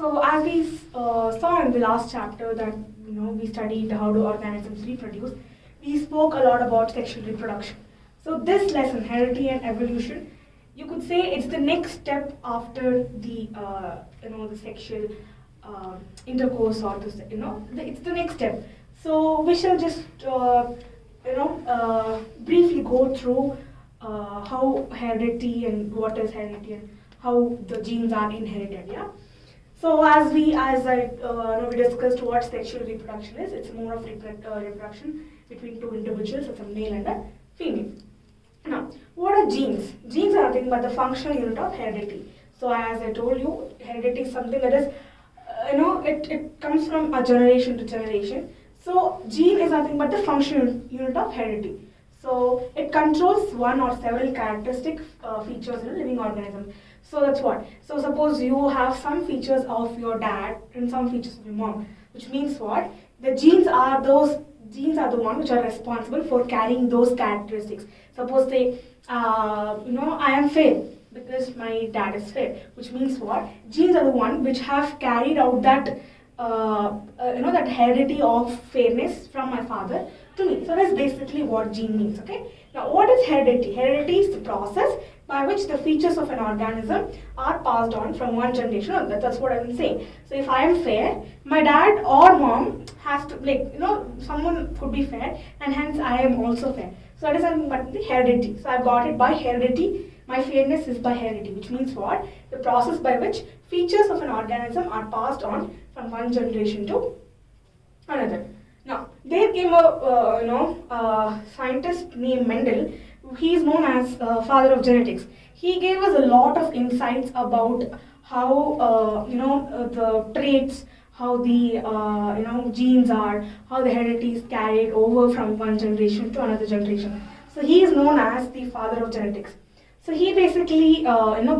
So as we saw in the last chapter that we studied how do organisms reproduce, we spoke a lot about sexual reproduction. So this lesson, Heredity and Evolution, you could say it's the next step after the the sexual intercourse, or it's the next step. So we shall just briefly go through how heredity and what is heredity and how the genes are inherited. Yeah. So as we discussed what sexual reproduction is, it's more of reproduction between two individuals, it's a male and a female. Now, what are genes? Genes are nothing but the functional unit of heredity. So as I told you, heredity is something that is, it comes from a generation to generation. So gene is nothing but the functional unit of heredity. So it controls one or several characteristic features in a living organism. So that's what. So suppose you have some features of your dad and some features of your mom, which means what? The genes are the ones which are responsible for carrying those characteristics. Suppose say, I am fair because my dad is fair, which means what? Genes are the ones which have carried out that that heredity of fairness from my father to me. So that's basically what gene means. Okay. Now, what is heredity? Heredity is the process by which the features of an organism are passed on from one generation to another. That's what I'm saying. So if I am fair, my dad or mom has to, someone could be fair, and hence I am also fair. So that is something but the heredity. So I've got it by heredity. My fairness is by heredity, which means what? The process by which features of an organism are passed on from one generation to another. Now, there came a scientist named Mendel. He is known as father of genetics. He gave us a lot of insights about how the traits, how the genes are, how the heredity is carried over from one generation to another generation. So he is known as the father of genetics. So he basically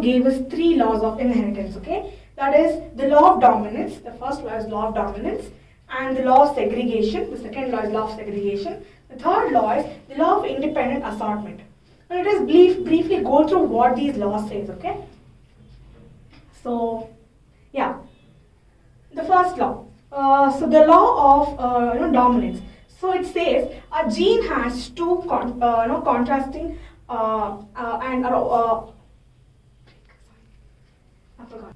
gave us 3 laws of inheritance. Okay, that is the law of dominance. The first law is law of dominance, and the law of segregation. The second law is law of segregation. The third law is the law of independent assortment. Now let us briefly go through what these laws says. Okay. So yeah, the first law. So the law of dominance. So it says a gene has two contrasting I forgot.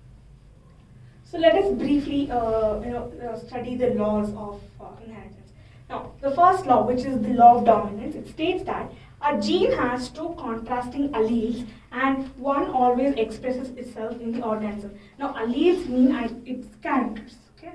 So let us briefly study the laws of inheritance. Now, the first law, which is the law of dominance, it states that a gene has two contrasting alleles and one always expresses itself in the organism. Now, alleles mean its characters. Okay,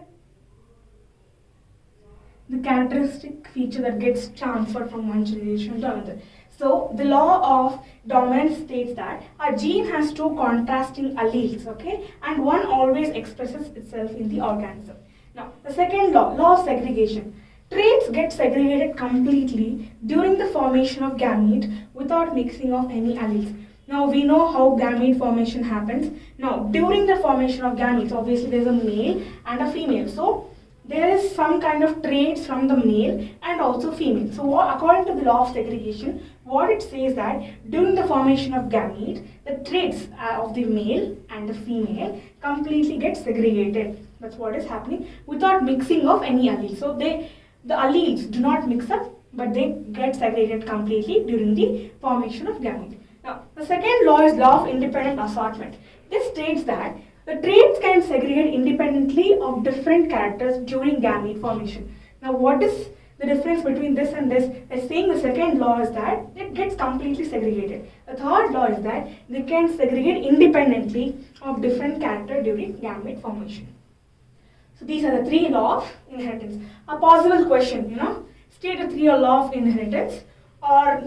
the characteristic feature that gets transferred from one generation to another. So the law of dominance states that a gene has two contrasting alleles, okay, and one always expresses itself in the organism. Now, the second law, law of segregation. Traits get segregated completely during the formation of gamete without mixing of any alleles. Now, we know how gamete formation happens. Now, during the formation of gametes, obviously there is a male and a female. So, there is some kind of traits from the male and also female. So according to the law of segregation, what it says that during the formation of gamete, the traits of the male and the female completely get segregated. That's what is happening without mixing of any alleles. So the alleles do not mix up, but they get segregated completely during the formation of gamete. Now, the second law is law of independent assortment. This states that the traits can segregate independently of different characters during gamete formation. Now, what is the difference between this and this? They're saying the second law is that it gets completely segregated. The third law is that they can segregate independently of different characters during gamete formation. So these are the 3 laws of inheritance. A possible question, state the 3 law of inheritance, or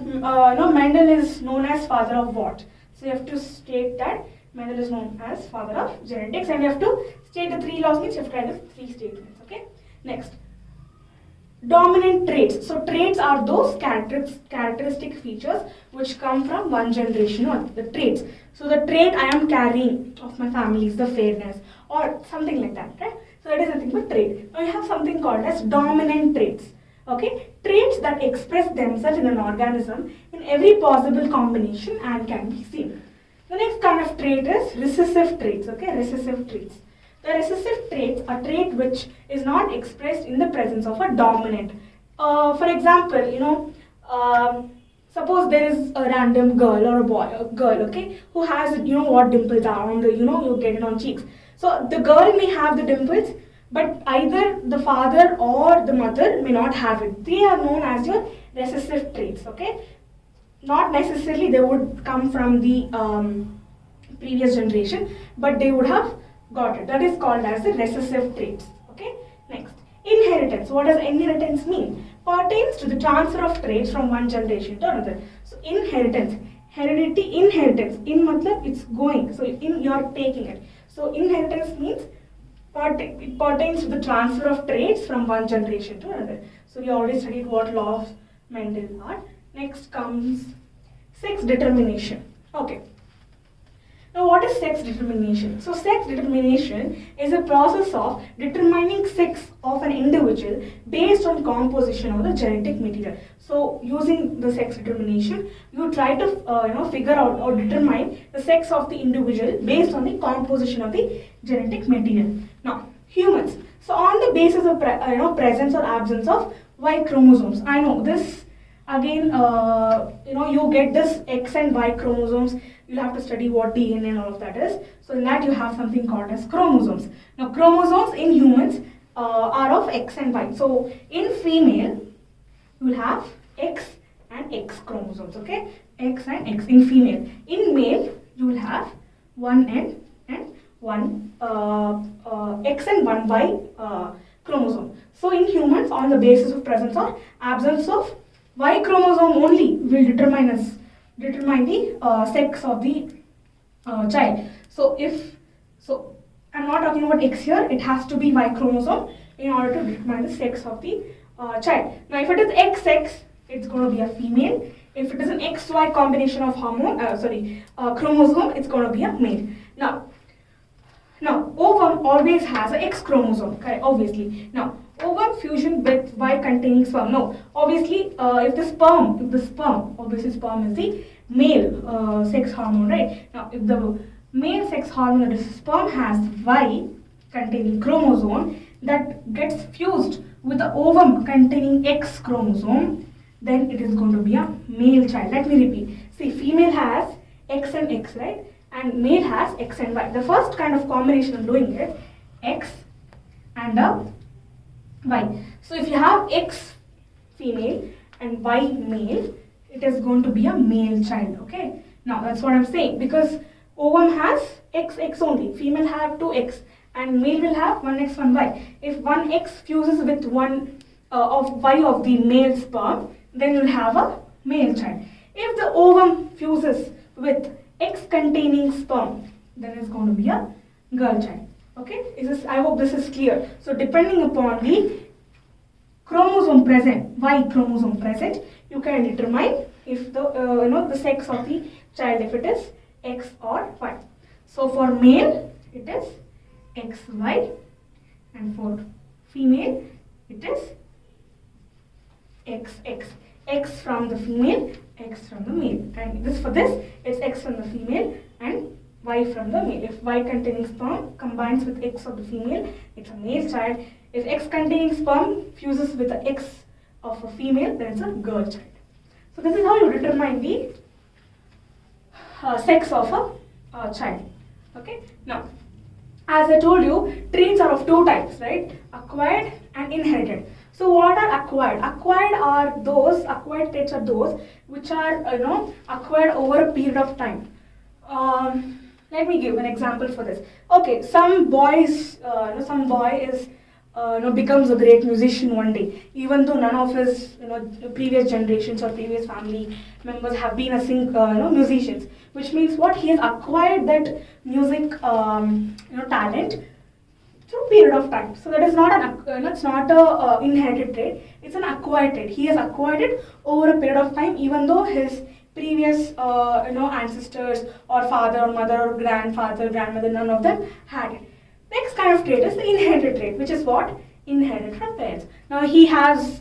Mendel is known as father of what? So you have to state that Mendel is known as father of genetics, and you have to state the 3 laws, means you have to write the 3 statements. Okay. Next, dominant traits. So traits are those characteristic features which come from one generation or the traits. So the trait I am carrying of my family is the fairness or something like that. Okay. So that is nothing but trait. Now you have something called as dominant traits. Okay, traits that express themselves in an organism in every possible combination and can be seen. The next kind of trait is recessive traits. Okay, recessive traits. The recessive traits are trait which is not expressed in the presence of a dominant. For example, suppose there is a random girl or a girl, okay, who has, what dimples are on the, you get it on cheeks. So the girl may have the dimples, but either the father or the mother may not have it. They are known as your recessive traits, okay. Not necessarily they would come from the previous generation, but they would have got it. That is called as the recessive traits, okay. Next, inheritance. What does inheritance mean? Pertains to the transfer of traits from one generation to another. So inheritance, heredity, inheritance. In matlab it's going. So you're taking it. So inheritance means it pertains to the transfer of traits from one generation to another. So we already studied what laws of Mendel are. Next comes sex determination. Okay. Now what is sex determination? So sex determination is a process of determining sex of an individual based on composition of the genetic material. So using the sex determination, you try to figure out or determine the sex of the individual based on the composition of the genetic material. Now humans. So on the basis of presence or absence of Y chromosomes. I know this again. You get this X and Y chromosomes. You'll have to study what DNA and all of that is. So in that you have something called as chromosomes. Now chromosomes in humans are of X and Y. So in female, you will have X and X chromosomes, okay? X and X in female. In male, you will have 1 and 1 X and 1 Y chromosome. So in humans, on the basis of presence or absence of Y chromosome only will determine the sex of the child. So I'm not talking about X here, it has to be Y chromosome in order to determine the sex of the child. Now if it is XX, it's going to be a female. If it is an XY combination of chromosome, it's going to be a male. Now ovum always has an X chromosome, correct? Obviously. Now ovum fusion with Y containing sperm. No, obviously, if the sperm, obviously sperm is the male sex hormone, right? Now, if the male sex hormone, that is sperm, has Y containing chromosome that gets fused with the ovum containing X chromosome, then it is going to be a male child. Let me repeat. See, female has X and X, right? And male has X and Y. The first kind of combination I'm doing is X and a Y. So if you have X female and Y male, it is going to be a male child, okay? Now that's what I'm saying, because ovum has XX only, female have 2X and male will have 1X, 1Y. If 1X fuses with one of Y of the male sperm, then you'll have a male child. If the ovum fuses with X containing sperm, then it's going to be a girl child. Okay, I hope this is clear. So depending upon the chromosome present, Y chromosome present, you can determine if the sex of the child, if it is X or Y. So for male, it is XY, and for female, it is XX. X from the female, X from the male. And for this, it's X from the female and Y from the male. If Y containing sperm combines with X of the female, it's a male child. If X containing sperm fuses with the X of a female, then it's a girl child. So this is how you determine the sex of a child. Okay. Now, as I told you, traits are of two types, right? Acquired and inherited. So what are acquired? Acquired traits are those which are acquired over a period of time. Let me give an example for this. Okay, some boy becomes a great musician one day, even though none of his previous generations or previous family members have been musicians. Which means what? He has acquired that music talent through period of time. So that is not a inherited trait. It's an acquired trait. He has acquired it over a period of time, even though his previous ancestors or father or mother or grandfather, grandmother, none of them had it. Next kind of trait is the inherited trait, which is what? Inherited from parents. Now he has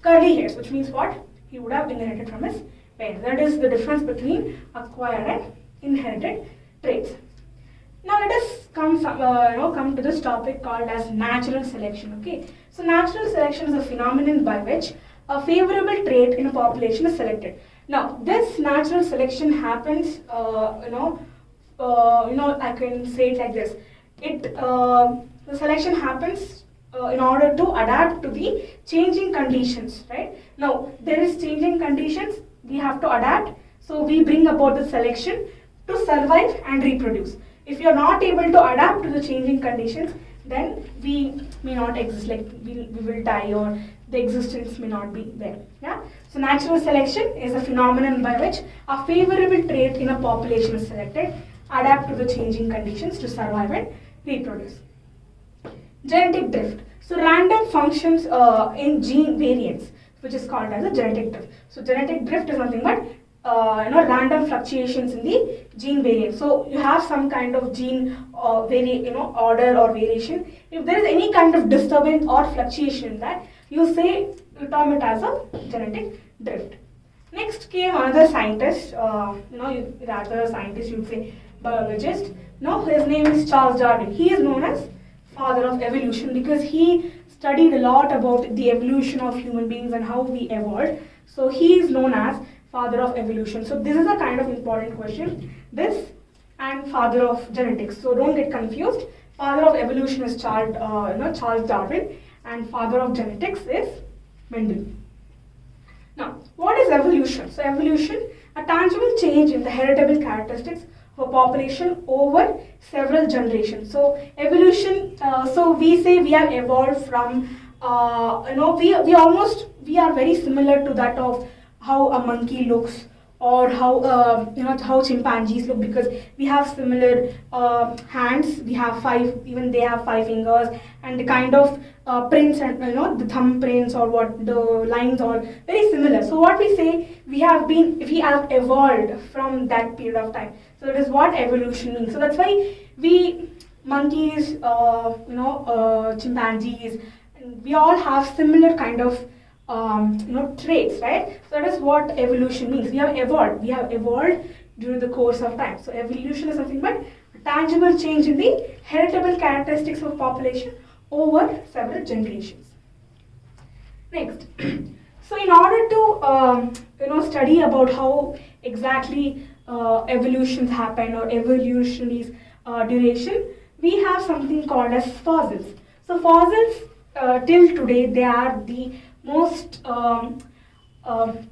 curly hairs, which means what? He would have inherited from his parents. That is the difference between acquired and inherited traits. Now let us come to this topic called as natural selection. Okay, so natural selection is a phenomenon by which a favorable trait in a population is selected. Now this natural selection happens, I can say it like this. The selection happens in order to adapt to the changing conditions, right? Now there is changing conditions, we have to adapt, so we bring about the selection to survive and reproduce. If you are not able to adapt to the changing conditions, then we may not exist, like we will die, or the existence may not be there. Yeah. So natural selection is a phenomenon by which a favorable trait in a population is selected, adapt to the changing conditions to survive and reproduce. Genetic drift. So random functions in gene variants, which is called as a genetic drift. So genetic drift is nothing but random fluctuations in the gene variant. So you have some kind of gene order or variation. If there is any kind of disturbance or fluctuation in that, you term it as a genetic drift. Next came another scientist, rather scientist, you'd say biologist. Now his name is Charles Darwin. He is known as father of evolution because he studied a lot about the evolution of human beings and how we evolved. So he is known as father of evolution. So this is a kind of important question. This and father of genetics. So don't get confused. Father of evolution is Charles Darwin, and father of genetics is Mendel. Now, what is evolution? So evolution, a tangible change in the heritable characteristics of a population over several generations. So evolution, so we say we have evolved from, we are very similar to that of how a monkey looks, or how chimpanzees look, because we have similar hands. We have even they have 5 fingers, and the kind of prints and the thumb prints or what the lines are very similar. So what we say, we have evolved from that period of time. So that is what evolution means. So that's why monkeys, chimpanzees, we all have similar kind of traits, right? So that is what evolution means. We have evolved during the course of time. So evolution is nothing but a tangible change in the heritable characteristics of population over several generations. Next, so in order to study about how exactly evolutions happen or evolutionary duration, we have something called as fossils. So fossils till today, they are the most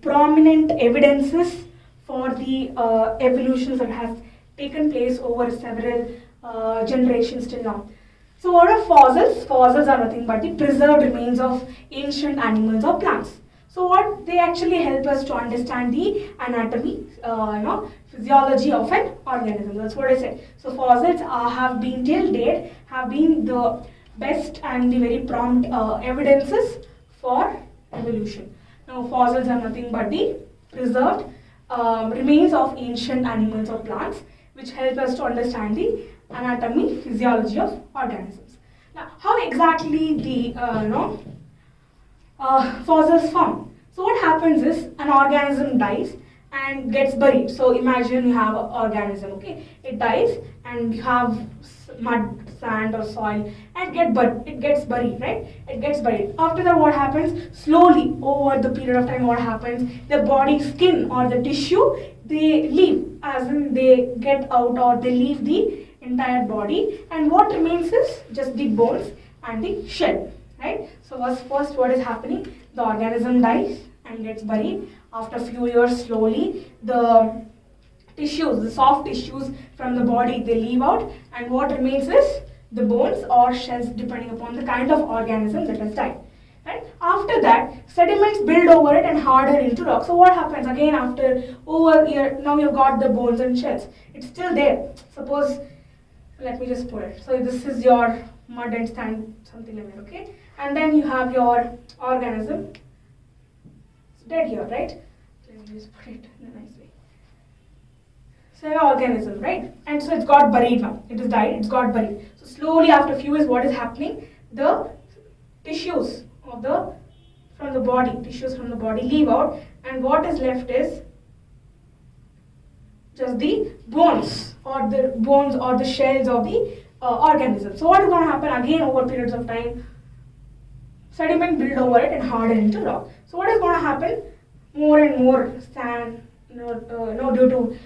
prominent evidences for the evolutions that has taken place over several generations till now. So what are fossils? Fossils are nothing but the preserved remains of ancient animals or plants. So what they actually help us to understand the anatomy, physiology of an organism. That's what I said. So fossils have been till date the best and the very prompt evidences for evolution. Now fossils are nothing but the preserved remains of ancient animals or plants, which help us to understand the anatomy, physiology of organisms. Now, how exactly the fossils form? So what happens is an organism dies and gets buried. So imagine you have an organism, okay? It dies and you have mud, sand or soil, and it gets buried, right? It gets buried. After that, what happens? Slowly, over the period of time, what happens? The body skin or the tissue, they leave, as in they get out or they leave the entire body, and what remains is just the bones and the shell, right? So first what is happening? The organism dies and gets buried. After a few years, slowly the tissues, the soft tissues from the body, they leave out, and what remains is the bones or shells, depending upon the kind of organism that has died. Right? After that, sediments build over it and harden into rock. So what happens again after over a year? Now you've got the bones and shells. It's still there. Suppose, let me just put it. So this is your mud and sand, something like that, okay? And then you have your organism. It's dead here, right? Let me just put it in a nice way. So your organism, right? And so it's got buried now. It has died, it's got buried. So slowly after a few years, what is happening? The tissues from the body leave out, and what is left is just the bones or the shells of the organism. So what is going to happen again over periods of time? Sediment build over it and harden into rock. So what is going to happen? More and more sand, due to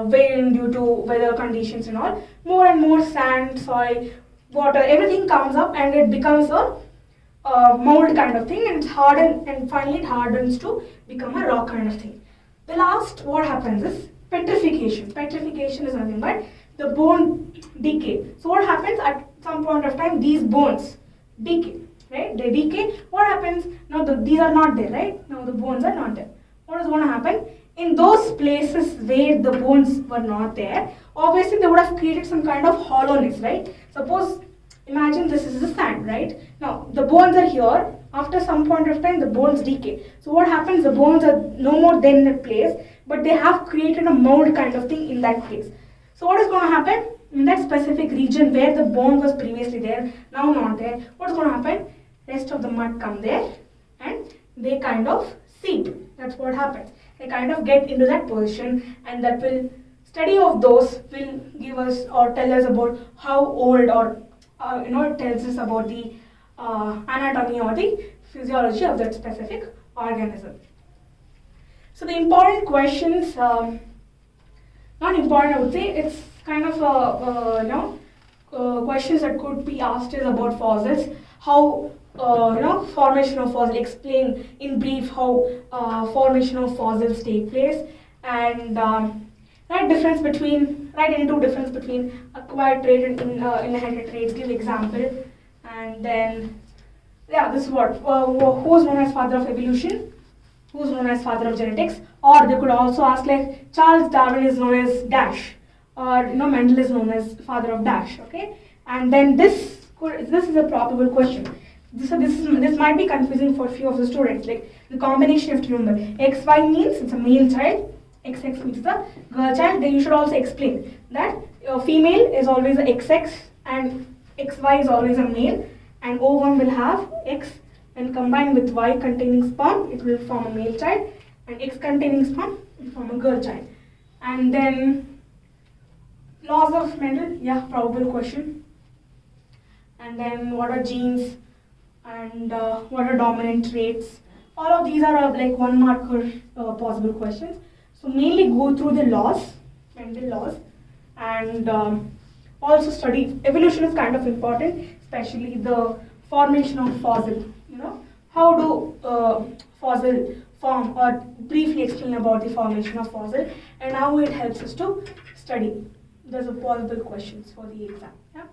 wind, due to weather conditions and all, more and more sand, soil, water, everything comes up and it becomes a mold kind of thing, and it's hardened, and finally it hardens to become a rock kind of thing. The last what happens is petrification. Petrification is nothing but the bone decay. So what happens at some point of time? These bones decay, right? They decay. What happens now? These are not there, right? Now the bones are not there. What is going to happen? In those places where the bones were not there, obviously they would have created some kind of hollowness, right? Suppose, imagine this is the sand, right? Now the bones are here. After some point of time, the bones decay. So what happens? The bones are no more there in that place, but they have created a mold kind of thing in that place. So what is going to happen? In that specific region where the bone was previously there, now not there, what is going to happen? Rest of the mud come there and they kind of seep. That's what happens. They kind of get into that position, and that will, study of those will give us or tell us about how old, or it tells us about the anatomy or the physiology of that specific organism. So the important questions, not important I would say, it's kind of questions that could be asked is about fossils. How formation of fossils, explain in brief how formation of fossils take place, and write difference between acquired trait and inherited traits, give example, and then this is what who is known as father of evolution, who is known as father of genetics, or they could also ask like Charles Darwin is known as dash, or Mendel is known as father of dash, okay? And then this is a probable question. This might be confusing for a few of the students. Like the combination, you have to remember, XY means it's a male child, XX means the girl child. Then you should also explain that female is always a XX and XY is always a male, and ovum will have X, and combined with Y containing sperm, it will form a male child, and X containing sperm will form a girl child. And then laws of Mendel, probable question. And then what are genes, and what are dominant traits? All of these are like 1 marker possible questions. So mainly go through the laws, Mendel laws, and also study evolution is kind of important, especially the formation of fossil. How do fossil form, or briefly explain about the formation of fossil and how it helps us to study. There's a possible questions for the exam. Yeah.